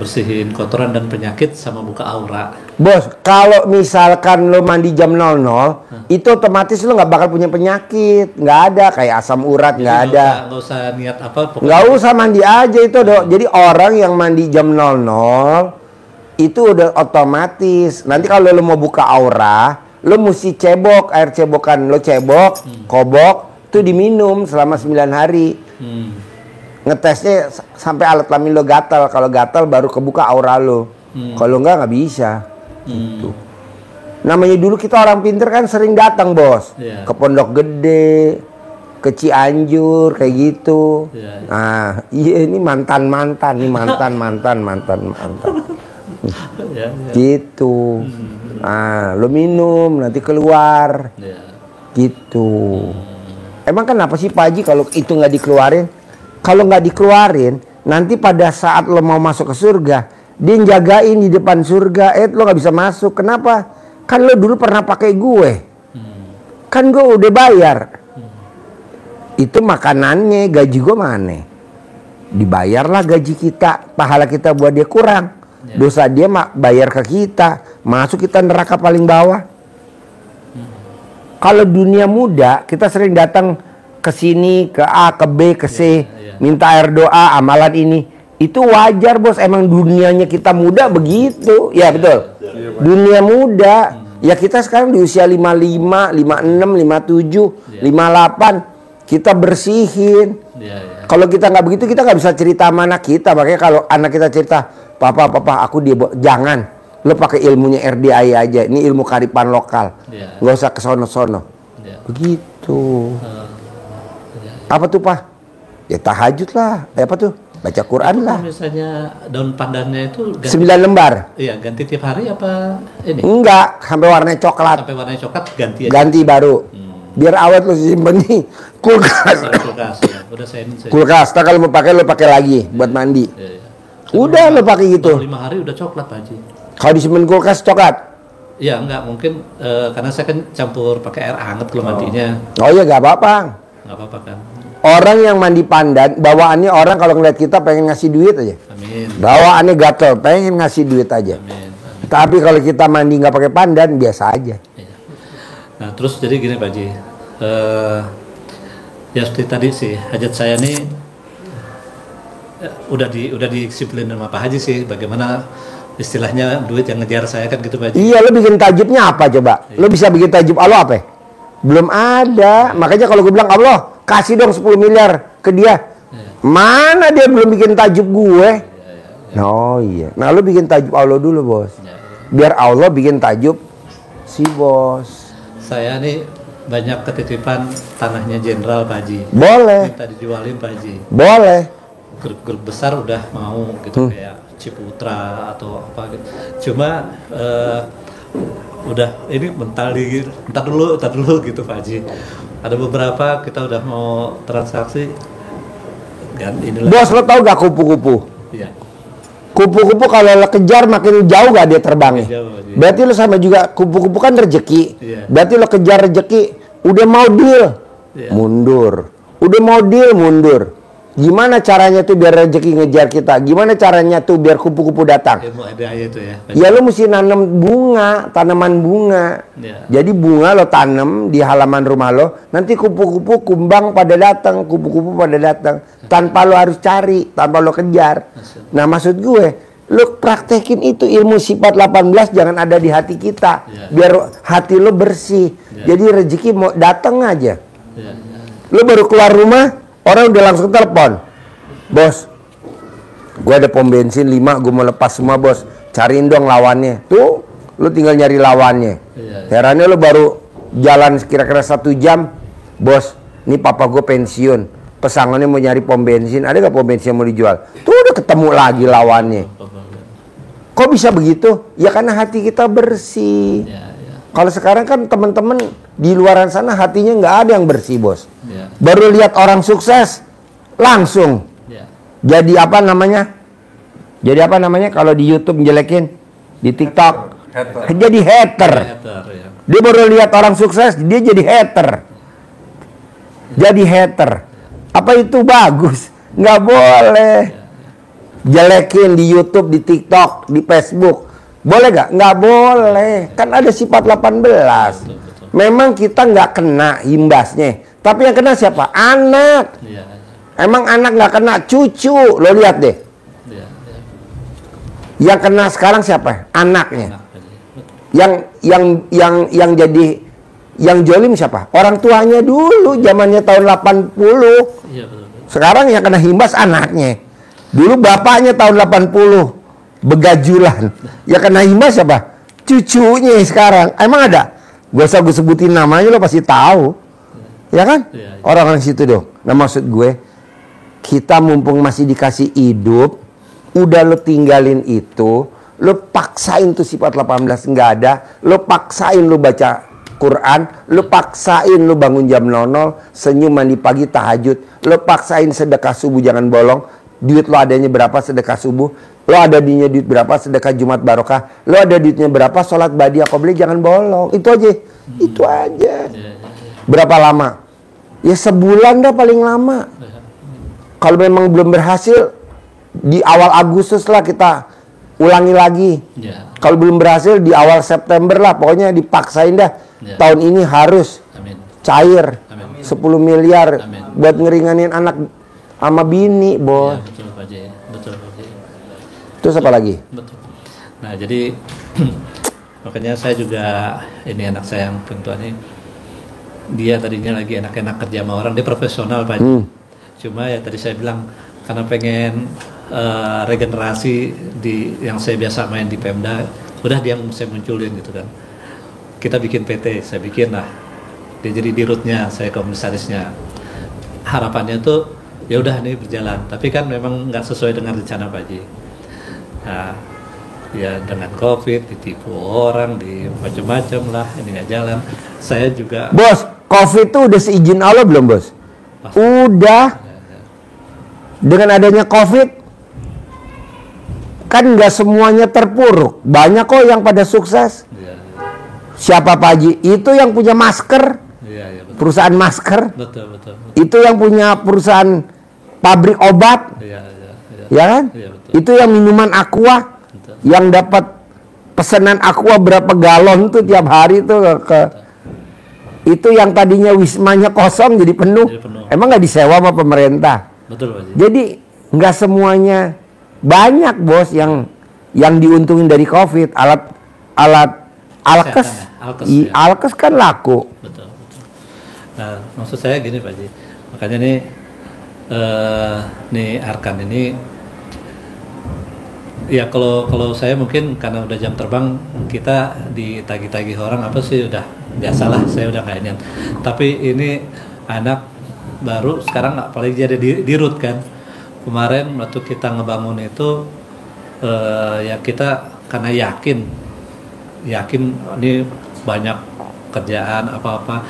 bersihin kotoran dan penyakit sama buka aura. Bos, kalau misalkan lo mandi jam 00, itu otomatis lo nggak bakal punya penyakit. Nggak ada, kayak asam urat, nggak ada. Nggak usah niat apa. Nggak usah mandi aja itu, dok. Jadi orang yang mandi jam 00, itu udah otomatis. Nanti kalau lo mau buka aura, lo mesti cebok, air cebokan lo cebok, kobok, itu diminum selama 9 hari. Ngetesnya sampai alat kelamin lo gatal. Kalau gatal baru kebuka aura lo. Kalau nggak bisa. Gitu. Namanya dulu kita orang pinter kan sering datang, bos. Iya. Ke Pondok Gede, ke Cianjur, kayak gitu. Iya, iya. Nah, iya ini mantan. Ya, ya. Gitu. Nah, lo minum nanti keluar. Ya. Gitu. Emang kenapa sih Pak Haji kalau itu nggak dikeluarin? Kalau nggak dikeluarin, nanti pada saat lo mau masuk ke surga, dia jagain di depan surga. Lo nggak bisa masuk. Kenapa? Kan lo dulu pernah pakai gue. Kan gue udah bayar. Itu makanannya, gaji gue mana? Dibayarlah gaji kita, pahala kita buat dia kurang. Dosa dia bayar ke kita, masuk kita neraka paling bawah. Kalau dunia muda, kita sering datang ke sini, ke A, ke B, ke C, minta air doa, amalan ini. Itu wajar, bos. Emang dunianya kita muda begitu. Ya, betul. Dunia muda. Ya kita sekarang di usia 55, 56, 57, 58. Kita bersihin. Kalau kita nggak begitu, kita nggak bisa cerita sama anak kita. Makanya kalau anak kita cerita, Papa, aku jangan. Lo pakai ilmunya RDI aja. Ini ilmu kearifan lokal. Nggak usah ke sono-sono. Begitu. Apa tuh, Pak? Ya tahajud lah. Apa tuh? Baca Quran lah. Misalnya daun pandannya itu 9 lembar. Iya, ganti tiap hari apa ini? Enggak, sampai warnanya coklat. Sampai warnanya coklat ganti aja. Ganti baru. Biar awet lo simpen nih. Kulkas. Kulkas ya. Udah saya. Kulkas. Nah, kalau mau pakai lo pakai lagi buat mandi. Ya. Udah lo pakai gitu. 5 hari udah coklat Pak Haji. Kalau disimpan kulkas coklat. Iya, enggak mungkin karena saya kan campur pakai air hangat kalau mandinya. Oh iya, gak apa-apa. Enggak apa-apa kan. Orang yang mandi pandan, bawaannya orang kalau ngeliat kita pengen ngasih duit aja. Amin. Bawaannya gatel, pengen ngasih duit aja. Amin. Tapi kalau kita mandi nggak pakai pandan biasa aja. Iya. Nah terus jadi gini Pak Haji, ya seperti tadi sih hajat saya nih udah disiplin sama Pak Haji sih, bagaimana istilahnya duit yang ngejar saya kan gitu Pak Haji. Iya, lo bikin tajubnya apa coba? Iya. Lo bisa bikin tajub Allah apa? Belum ada. Makanya kalau gue bilang Allah kasih dong 10 miliar ke dia. Iya. Mana dia belum bikin tajub gue? Oh iya. Nah lo bikin tajub Allah dulu bos. Iya. Biar Allah bikin tajub si bos. Saya nih banyak ketitipan tanahnya Jenderal Pak Haji. Boleh. Minta dijualin Pak Haji. Boleh. Grup besar udah mau gitu kayak Ciputra atau apa gitu. Cuma udah ini bentar dulu gitu Pak Haji. Ada beberapa kita udah mau transaksi dan inilah. Bos lo tau gak kupu-kupu? Iya. Kupu-kupu kalau lo kejar makin jauh gak dia terbangnya? Jauh, iya. Berarti lo sama juga kupu-kupu kan rezeki. Iya. Berarti lo kejar rezeki, udah mau deal, Iya. mundur. Udah mau deal, mundur. Gimana caranya tuh biar rezeki ngejar kita? Gimana caranya tuh biar kupu-kupu datang? Ilmu ada itu ya. Pak Haji. Ya lo mesti nanam bunga, tanaman bunga. Iya. Jadi bunga lo tanam di halaman rumah lo, nanti kupu-kupu kumbang pada datang, kupu-kupu pada datang. Tanpa lo harus cari, tanpa lo kejar. Nah maksud gue, lo praktekin itu ilmu sifat 18 jangan ada di hati kita. Iya. Biar hati lo bersih. Iya. Jadi rezeki mau datang aja. Iya. Lo baru keluar rumah, orang udah langsung telepon. Bos, gue ada pom bensin 5, gue mau lepas semua bos. Cariin dong lawannya. Tuh, lo tinggal nyari lawannya. Iya. Herannya lo baru jalan kira-kira 1 jam. Bos, nih papa gue pensiun. Pesangonnya mau nyari pom bensin. Ada gak pom bensin yang mau dijual? Tuh udah ketemu lagi lawannya. Kok bisa begitu? Ya karena hati kita bersih. Iya, iya. Kalau sekarang kan teman-teman di luaran sana hatinya nggak ada yang bersih bos. Iya. Baru lihat orang sukses langsung Iya. jadi apa namanya? Jadi apa namanya kalau di YouTube menjelekin, di TikTok jadi hater. Hater, ya. Dia baru lihat orang sukses dia jadi hater. Jadi hater. Apa itu bagus? Nggak boleh. Jelekin di YouTube, di TikTok, di Facebook. Boleh nggak? Nggak boleh. Kan ada sifat 18. Memang kita nggak kena imbasnya. Tapi yang kena siapa? Anak. Iya. Emang anak nggak kena, cucu. Lo lihat deh. Iya. Iya. Yang kena sekarang siapa? Anaknya. Enak, Pak Haji. Yang jadi yang jolim siapa? Orang tuanya dulu, zamannya tahun 80. Iya betul. Sekarang yang kena himbas anaknya. Dulu bapaknya tahun 80. Begajulan. Yang kena himbas siapa? Cucunya sekarang. Emang ada? Gak usah gue sebutin namanya, lo pasti tahu. Ya kan? Iya, iya. Orang-orang situ dong. Nah maksud gue, kita mumpung masih dikasih hidup, udah lo tinggalin itu, lo paksain tuh sifat 18 nggak ada, lo paksain lo baca Quran, lo paksain lo bangun jam 00, senyum mandi pagi tahajud, lo paksain sedekah subuh jangan bolong, duit lo adanya berapa sedekah subuh, lo ada duitnya duit berapa sedekah Jumat barokah, lo ada duitnya berapa sholat badiah qobliyah jangan bolong, itu aja, itu aja. Berapa lama? Ya sebulan dah paling lama. Kalau memang belum berhasil, di awal Agustus lah kita ulangi lagi. Iya. Kalau belum berhasil di awal September lah, pokoknya dipaksain dah. Ya. Tahun ini harus Amin. cair Amin. 10 miliar Amin. buat ngeringanin anak sama bini, bos. Iya, betul Pak Haji. Betul Pak Haji. Terus apa lagi? Betul. Nah, jadi makanya saya juga ini anak saya yang perempuan ini dia tadinya lagi enak-enak kerja sama orang, dia profesional Pak Haji. Cuma ya tadi saya bilang karena pengen regenerasi di yang saya biasa main di Pemda, udah dia saya munculin gitu kan. Kita bikin PT, saya bikin lah. Dia jadi dirutnya, saya komisarisnya. Harapannya tuh ya udah nih berjalan, tapi kan memang nggak sesuai dengan rencana Pak Haji. Nah, ya dengan COVID ditipu orang, di macam-macam lah, ini nggak jalan. Saya juga Bos, COVID itu udah seizin Allah belum, bos? Pasti. Udah. Dengan adanya COVID, kan nggak semuanya terpuruk. Banyak kok yang pada sukses. ya, Siapa Pak Haji? Itu yang punya masker, ya, betul. perusahaan masker. Betul, betul, betul. Itu yang punya perusahaan pabrik obat, Ya, ya, ya. ya kan? Iya, betul. Itu yang minuman Aqua, Betul. yang dapat pesanan aqua berapa galon tuh tiap hari tuh itu yang tadinya wismanya kosong jadi penuh. Emang nggak disewa sama pemerintah? Betul, Pak Haji. Jadi nggak semuanya, banyak bos yang diuntungin dari COVID. Alat alkes, ya. Alkes kan laku. Betul. Nah, maksud saya gini Pak Haji, makanya nih Arkan ini ya kalau saya mungkin karena udah jam terbang kita ditagi-tagi orang apa sih udah biasalah, saya udah nggak inian. Tapi ini anak baru sekarang apalagi jadi di RUT kan. Kemarin waktu kita ngebangun itu ya kita karena yakin ini banyak kerjaan apa-apa,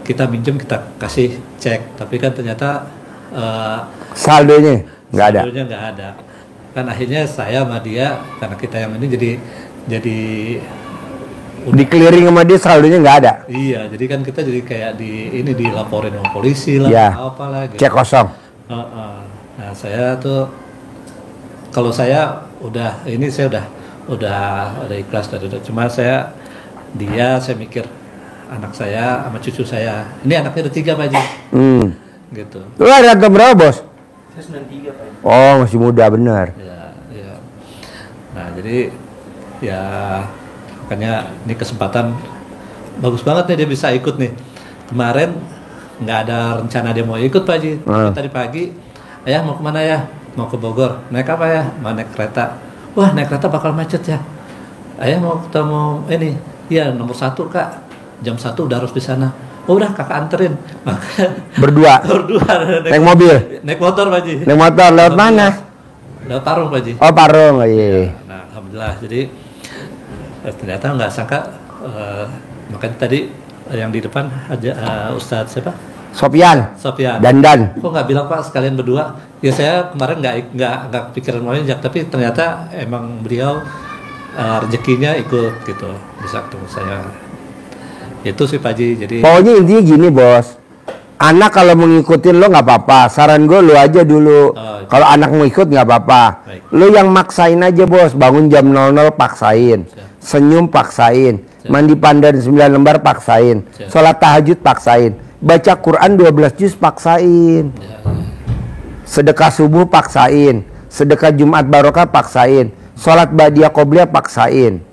kita minjem kita kasih cek, tapi kan ternyata saldonya nggak ada. Saldonya nggak ada. Kan akhirnya saya sama dia karena kita yang ini jadi di clearing sama dia saldonya nggak ada. Iya, jadi kan kita jadi kayak dilaporin sama polisi lah, ya, apalah gitu. Cek kosong. Nah, saya tuh kalau saya saya udah ikhlas dari itu. Cuma saya mikir anak saya sama cucu saya. Ini anaknya ada 3 Pak Haji. Gitu. Lu ada anak berapa, Bos? Saya 93 Pak. Oh, masih muda benar. Ya. Nah, jadi ya makanya ini kesempatan bagus banget nih dia bisa ikut nih. Kemarin nggak ada rencana dia mau ikut Pak Haji. Tadi pagi, ayah mau kemana ya? Mau ke Bogor. Naik apa ya? Mau naik kereta. Wah, naik kereta bakal macet ya. Ayah mau ketemu ini. Iya, nomor 1 Kak. Jam 1 udah harus di sana. Oh, udah kakak anterin. Berdua. Naik mobil. Naik motor Pak Haji. Naik motor lewat mana? Lewat Parung Pak Haji. Oh, Parung. Iya. Nah, alhamdulillah. Jadi ternyata nggak sangka makanya tadi yang di depan aja Ustadz siapa? Sopian. Dandan. Kok nggak bilang Pak sekalian berdua? Ya saya kemarin nggak pikiran mau ajak, tapi ternyata emang beliau rezekinya ikut gitu bisa ketemu saya. Itu sih Pak Haji. Jadi pokoknya intinya gini Bos. Anak kalau mau ngikutin lo nggak apa-apa. Saran gue lo aja dulu. Kalau anak mau ikut nggak apa-apa. Lo yang maksain aja Bos. Bangun jam 00 paksain. Senyum paksain. Mandi pandan 9 lembar paksain. Sholat tahajud paksain. Baca Quran 12 juz paksain. Sedekah subuh paksain. Sedekah Jumat barokah paksain. Sholat ba'diyah qobliyah paksain.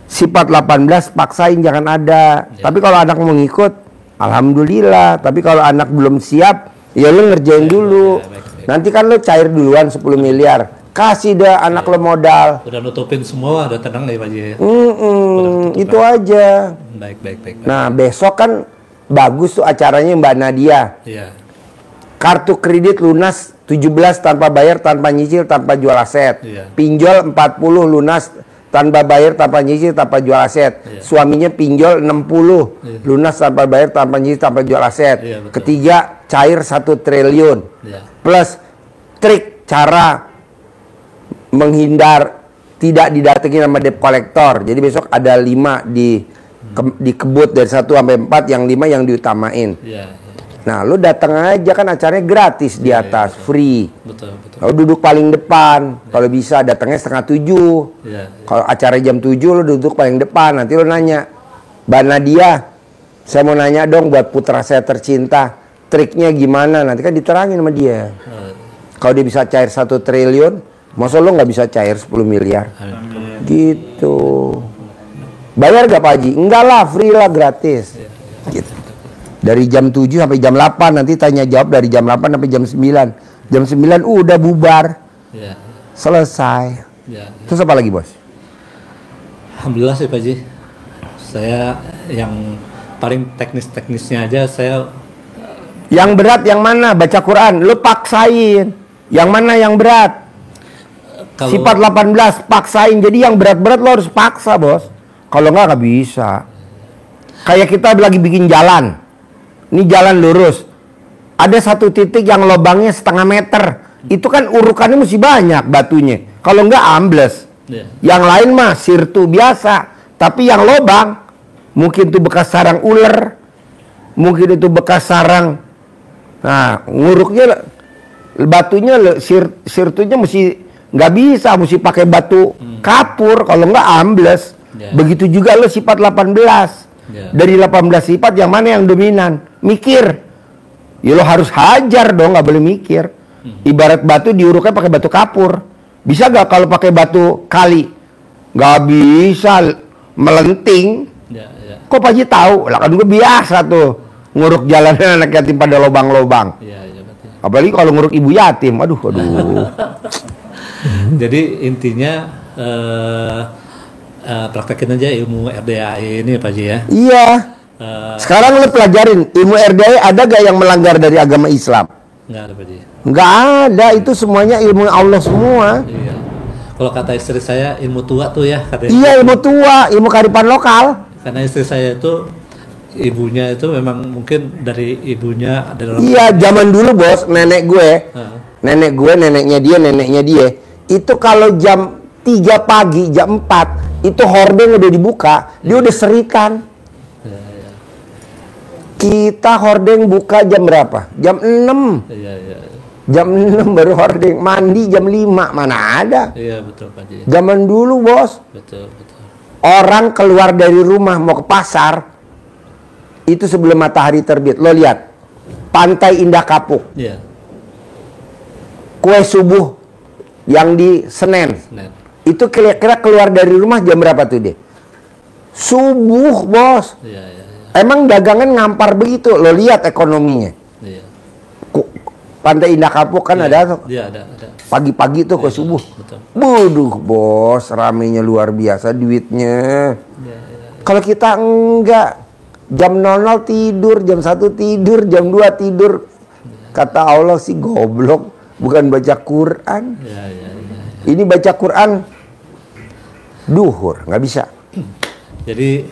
Sifat 18 paksain jangan ada. Tapi kalau anak mau ngikut, alhamdulillah. Tapi kalau anak belum siap, ya lu ngerjain dulu. Nanti kan lu cair duluan 10 miliar. Kasih dah anak lo modal. Udah nutupin semua, udah tenang deh Pak Haji. Itu aja. Baik. Nah, besok kan bagus tuh acaranya Mbak Nadia. Iya. Kartu kredit lunas 17 tanpa bayar, tanpa nyicil, tanpa jual aset. Iya. Pinjol 40 lunas tanpa bayar, tanpa nyicil, tanpa jual aset. Iya. Suaminya pinjol 60 lunas tanpa bayar, tanpa nyicil, tanpa jual aset. Iya, betul. Ketiga cair 1 triliun. Iya. Plus trik cara menghindar tidak didatengin sama debt collector. Jadi besok ada 5 dikebut dari 1 sampai 4, yang 5 yang diutamain. Iya. Nah, lu datang aja kan acaranya gratis di atas, free. Betul. Lu duduk paling depan, kalau bisa datangnya 6:30. Iya. Kalau acara jam 7 lu duduk paling depan, nanti lu nanya, Mbak Nadia, saya mau nanya dong buat putra saya tercinta, triknya gimana? Nanti kan diterangin sama dia. Kalau dia bisa cair 1 triliun, masa lu nggak bisa cair 10 miliar? Gitu. Bayar gak Pak Haji? Enggak lah, free lah, gratis. Gitu. Dari jam 7 sampai jam 8, nanti tanya jawab dari jam 8 sampai jam 9. Jam 9 udah bubar. Iya. Selesai. Iya. Terus apa lagi Bos? Alhamdulillah sih Pak Haji. Saya yang paling teknisnya aja saya. Yang berat yang mana? Baca Quran. Lu paksain. Yang mana yang berat? Kalau Sifat 18 paksain. Jadi yang berat-berat lo harus paksa Bos. Kalau nggak bisa. Kayak kita lagi bikin jalan. Ini jalan lurus. Ada 1 titik yang lubangnya 0,5 meter. Itu kan urukannya mesti banyak batunya. Kalau nggak ambles. Yang lain mah sirtu biasa. Tapi yang lubang, mungkin itu bekas sarang ular. Mungkin itu bekas sarang. Nah, nguruknya batunya sirtunya mesti nggak bisa, mesti pakai batu kapur, kalau nggak ambles. Begitu juga lo sifat 18. Dari 18 sifat yang mana yang dominan? Mikir. Ya lo harus hajar dong, nggak boleh mikir. Ibarat batu diuruknya pakai batu kapur. Bisa nggak kalau pakai batu kali? Nggak bisa, melenting. Kok Pak Haji tahu? Lah kan gue biasa tuh nguruk jalanan anak yatim pada lobang-lobang. Apalagi kalau nguruk ibu yatim, aduh. Jadi intinya praktekin aja ilmu RDAE ini Pak Haji ya. Iya. Sekarang lo pelajarin ilmu RDAE ada gak yang melanggar dari agama Islam? Nggak ada Pak Haji. Nggak ada, itu semuanya ilmu Allah semua. Iya. Kalau kata istri saya ilmu tua tuh ya katanya. Iya, ilmu tua, ilmu kearifan lokal. Karena istri saya itu ibunya itu memang mungkin dari ibunya dari orang. Iya, zaman dulu bos, nenek gue, neneknya dia, itu kalau jam 3 pagi, jam 4, itu hordeng udah dibuka, dia udah serikan. Kita hordeng buka jam berapa? Jam 6. Jam 6 baru hordeng, mandi jam 5, mana ada? Iya betul Pak Haji. Zaman dulu bos. Betul. Orang keluar dari rumah mau ke pasar itu sebelum matahari terbit. Lo lihat Pantai Indah Kapuk. Iya. Kue subuh yang di Senen. Itu kira-kira keluar dari rumah jam berapa tuh dia? Subuh bos. Iya. Emang dagangan ngampar begitu. Lo lihat ekonominya. Iya. Pantai Indah Kapuk kan ada. Iya ada. Pagi-pagi tuh kue subuh. Betul. Waduh bos, ramenya luar biasa duitnya. Kalau kita enggak, jam 00 tidur, jam 1 tidur, jam 2 tidur. Kata Allah sih goblok, bukan baca Quran. Ini baca Quran duhur, nggak bisa. Jadi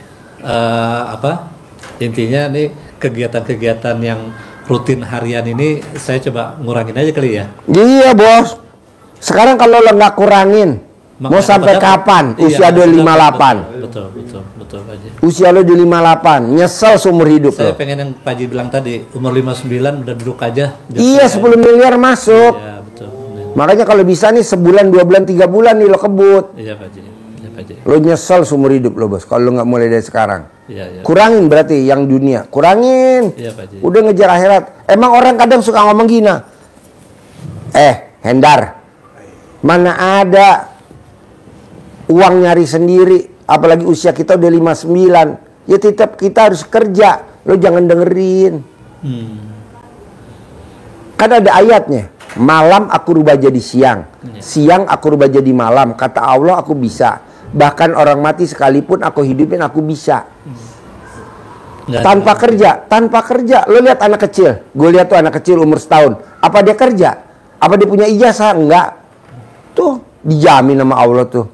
intinya nih kegiatan-kegiatan yang rutin harian ini saya coba ngurangin aja kali ya. Iya bos. Sekarang kalau lo nggak kurangin, mau sampai kapan? Usia lo 58. Betul Pak Haji. Usia lo di 58, nyesel seumur hidup Saya lo. pengen yang Pak Haji bilang tadi, umur 59 udah duduk aja. Iya, 10 miliar masuk. Iya betul. Makanya kalau bisa nih sebulan, 2 bulan, 3 bulan nih lo kebut. Iya Pak Haji. Lo nyesel seumur hidup lo bos, kalau lo nggak mulai dari sekarang. Iya. Kurangin berarti yang dunia, kurangin. Iya Pak Haji. Udah ngejar akhirat. Emang orang kadang suka ngomong gini. Hendar, mana ada uang nyari sendiri, apalagi usia kita udah 59. Ya tetap kita harus kerja. Lo jangan dengerin. Kan ada ayatnya. Malam aku rubah jadi siang. Siang aku rubah jadi malam. Kata Allah aku bisa. Bahkan orang mati sekalipun aku hidupin aku bisa. Tanpa kerja. Lo lihat anak kecil. Gue lihat tuh anak kecil umur setahun. Apa dia kerja? Apa dia punya ijazah? Enggak. Tuh dijamin sama Allah tuh.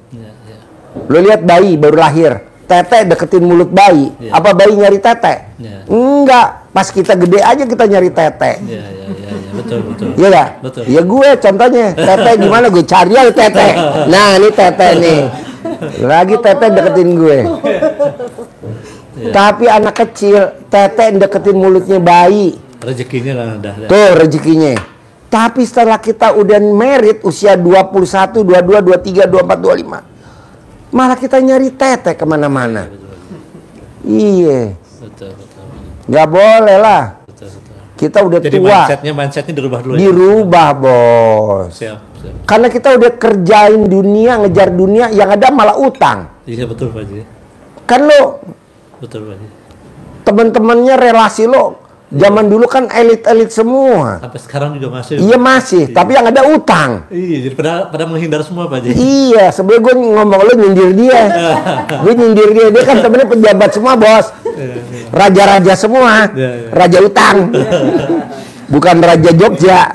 Lo lihat bayi baru lahir, tete deketin mulut bayi. Apa bayi nyari tete? Enggak. Pas kita gede aja kita nyari tete. Iya. Betul. Iya gak? Betul. Ya gue contohnya tete gimana, gue cari aja tete. Nah ini tete nih. Lagi tete deketin gue. Tapi anak kecil tete deketin mulutnya bayi. Rezekinya lah udah. Tuh rezekinya. Tapi setelah kita udah merit usia 21, 22, 23, 24, 25, malah kita nyari tete kemana-mana. Iya. Betul. Nggak boleh lah. Betul. Kita udah Jadi tua. mindsetnya dirubah dulu. Dirubah bos. Siap. Karena kita udah kerjain dunia, ngejar dunia, yang ada malah utang. Iya betul Pak Haji. Kan lo, Betul Pak Haji. temen-temennya relasi lo, zaman dulu kan elit-elit semua. Sampai sekarang juga masih. Iya masih, tapi yang ada utang. Iya, jadi pada menghindar semua Pak Haji. Iya, sebelum gue ngomong lo nyindir dia. Gue nyindir dia kan temennya pejabat semua bos. Raja-raja semua. Raja utang. Bukan Raja Jogja.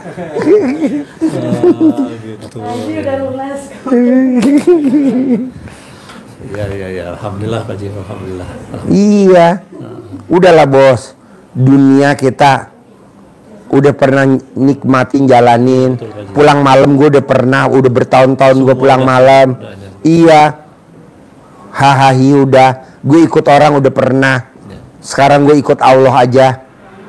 Gitu. Haji udah lunas. Iya. Alhamdulillah Pak Haji, alhamdulillah. Iya. Udahlah bos. Dunia kita udah pernah nikmatin jalanin. Pulang malam gue udah pernah, udah bertahun-tahun gue pulang malam. Iya. Hahaha udah. Gue ikut orang udah pernah. Sekarang gue ikut Allah aja.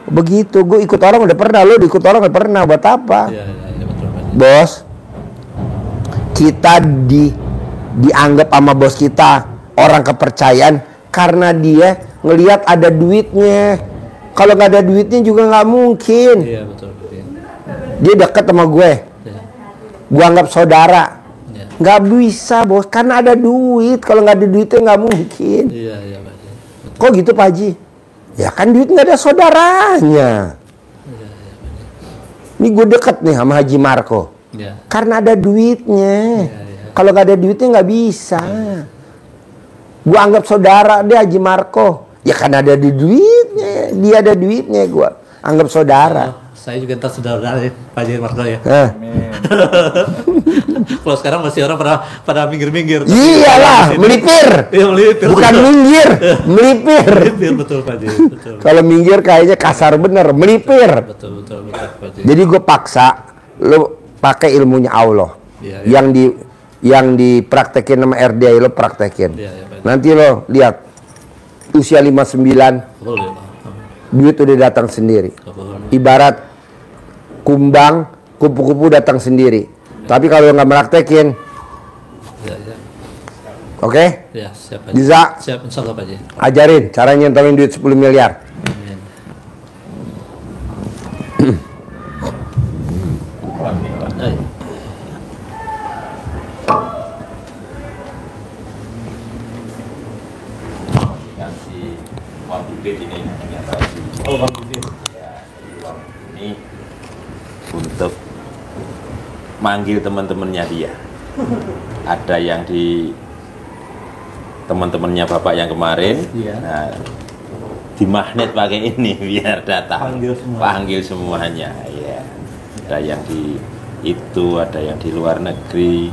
Begitu, gue ikut orang udah pernah. Lo ikut orang udah pernah, buat apa? Iya, betul Pak Haji. Bos, kita dianggap sama bos kita orang kepercayaan karena dia ngelihat ada duitnya. Kalau nggak ada duitnya juga nggak mungkin. Iya betul. Dia dekat sama gue, gue anggap saudara. Nggak bisa bos, karena ada duit. Kalau nggak ada duitnya nggak mungkin. Iya Pak Haji. Kok gitu Pak Haji? Ya kan duit nggak ada saudaranya. Ini gue deket nih sama Haji Marco. Iya. Karena ada duitnya. Kalau nggak ada duitnya nggak bisa. Gue anggap saudara dia Haji Marco. Ya kan ada di duitnya. Dia ada duitnya, gue anggap saudara. Saya juga entar saudara Pak Haji Marco ya. Amin. Kalau sekarang masih orang pada minggir-minggir. Iyalah, melipir. Iya melipir. Bukan minggir, melipir. Melipir betul Pak Haji. Betul. Kalau minggir kayaknya kasar bener, melipir. Betul Pak Haji. Jadi gue paksa lo pakai ilmunya Allah. Iya. Yang dipraktekin sama RDI lo praktekin. Iya, Pak Haji. Nanti lo lihat usia 59 Boleh Pak. duit udah datang sendiri. Boleh. Ibarat kumbang, kupu-kupu datang sendiri. Tapi kalau nggak praktekin, Ya. oke? Ya, siap Pak Haji. Bisa Siap insyaallah Pak Haji. ajarin cara nyentolin duit 10 miliar. Amin. Hai. Kasih uang duit ini yang tadi. Oh, Bang Budi. Ya, uang ini untuk manggil teman-temannya dia. Ada yang di teman-temannya bapak yang kemarin. Iya. Nah, di magnet pakai ini biar datang. Panggil semua. Panggil semuanya. Ya. Ada yang di itu, ada yang di luar negeri.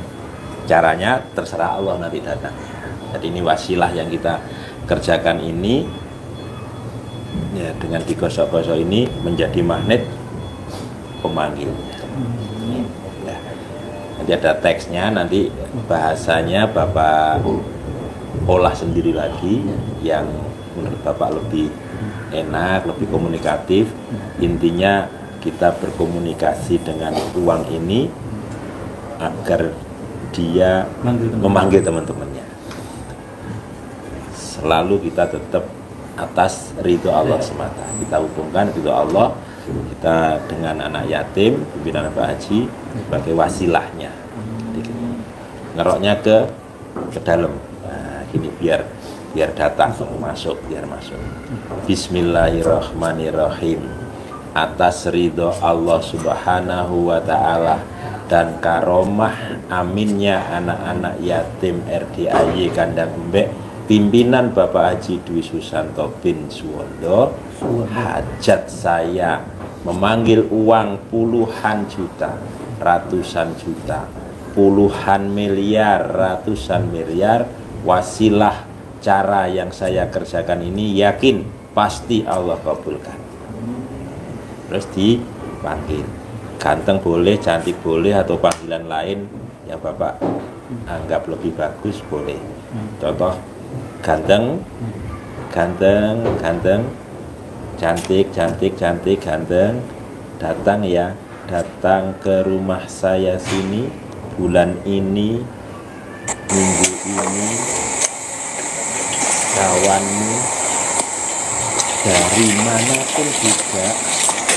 Caranya terserah Allah nanti datang. Jadi ini wasilah yang kita kerjakan ini. Ya, dengan digosok-gosok ini menjadi magnet pemanggilnya. Ya. Nanti ada teksnya, nanti bahasanya Bapak olah sendiri lagi yang menurut Bapak lebih enak, lebih komunikatif. Intinya kita berkomunikasi dengan uang ini agar dia memanggil teman-temannya. Selalu kita tetap atas ridho Allah semata. Kita hubungkan ridho Allah kita dengan anak yatim, pimpinan Pak Haji sebagai wasilahnya. Jadi, ngeroknya ke dalam. Nah, gini biar datang masuk, biar masuk. Bismillahirrahmanirrahim. Atas ridho Allah Subhanahu wa taala dan karomah aminnya anak-anak yatim RDAY Kandang Embek pimpinan Bapak Haji Dwi Susanto bin Suwondo, hajat saya memanggil uang puluhan juta, ratusan juta, puluhan miliar, ratusan miliar, wasilah cara yang saya kerjakan ini yakin pasti Allah kabulkan. Terus dipanggil, ganteng boleh, cantik boleh, atau panggilan lain yang Bapak anggap lebih bagus boleh. Contoh ganteng, ganteng, ganteng, cantik, cantik, cantik, ganteng, datang ya, datang ke rumah saya sini bulan ini, minggu ini, kawanmu dari manapun juga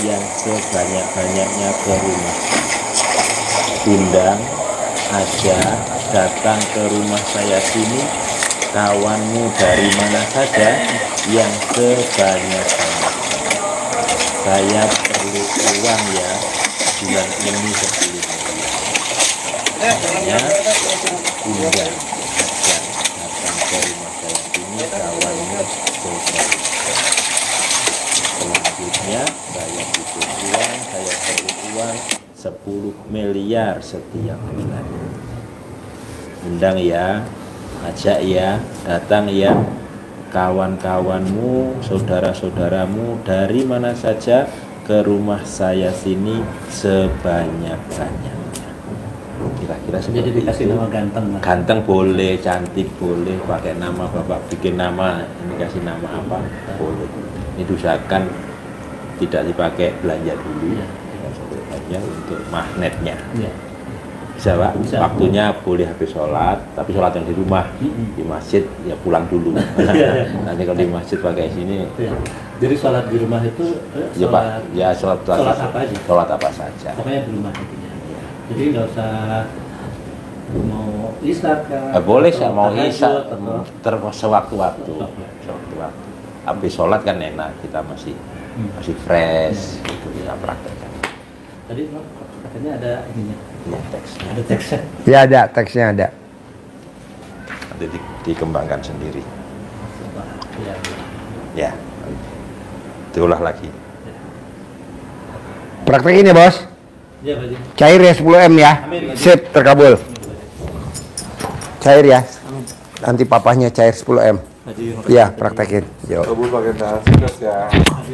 yang sebanyak-banyaknya ke rumah, undang aja, datang ke rumah saya sini, kawanmu dari mana saja yang sebanyak-banyaknya. Saya perlu uang ya bulan ini 10 miliar. Makanya undang aja, datang ke rumah saya sini, kawanmu sebanyak. Selanjutnya saya butuh uang, saya perlu uang 10 miliar setiap bulan. Undang ya, ajak ya, datang ya, kawan-kawanmu, saudara-saudaramu dari mana saja ke rumah saya sini sebanyak-banyaknya. Kira-kira Jadi seperti dikasih itu. nama ganteng. Ganteng boleh, cantik boleh, pakai nama Bapak bikin nama, ini kasih nama apa boleh. Ini diusahakan tidak dipakai belanja dulu, hanya untuk magnetnya. Iya. Bisa Pak, Bisa. waktunya boleh habis sholat, tapi sholat yang di rumah. Di masjid ya pulang dulu. Nanti kalau di masjid pakai sini, Ya. Jadi sholat di rumah itu ya Pak, ya sholat apa aja? Sholat apa saja. Pokoknya di rumah intinya. Jadi nggak usah mau isya kan? Boleh atau saya mau tahajud, isya, atau sewaktu-waktu. Sewaktu-waktu. Sewaktu-waktu. Habis sholat kan enak, kita masih fresh, itu bisa praktekkan. Tadi katanya ada ininya, Ya, teksnya. ada teksnya. Ya ada, teksnya ada. Nanti dikembangkan sendiri. Ya. Ya, diolah lagi. Praktekin ya bos. Ya, Pak Haji. Cair ya 10M ya. Amin, Pak Haji. Sip, terkabul. Cair ya. Nanti papahnya cair 10M. Haji, Ya, praktekin. Yo. Kabul pakai nasi ya. Haji,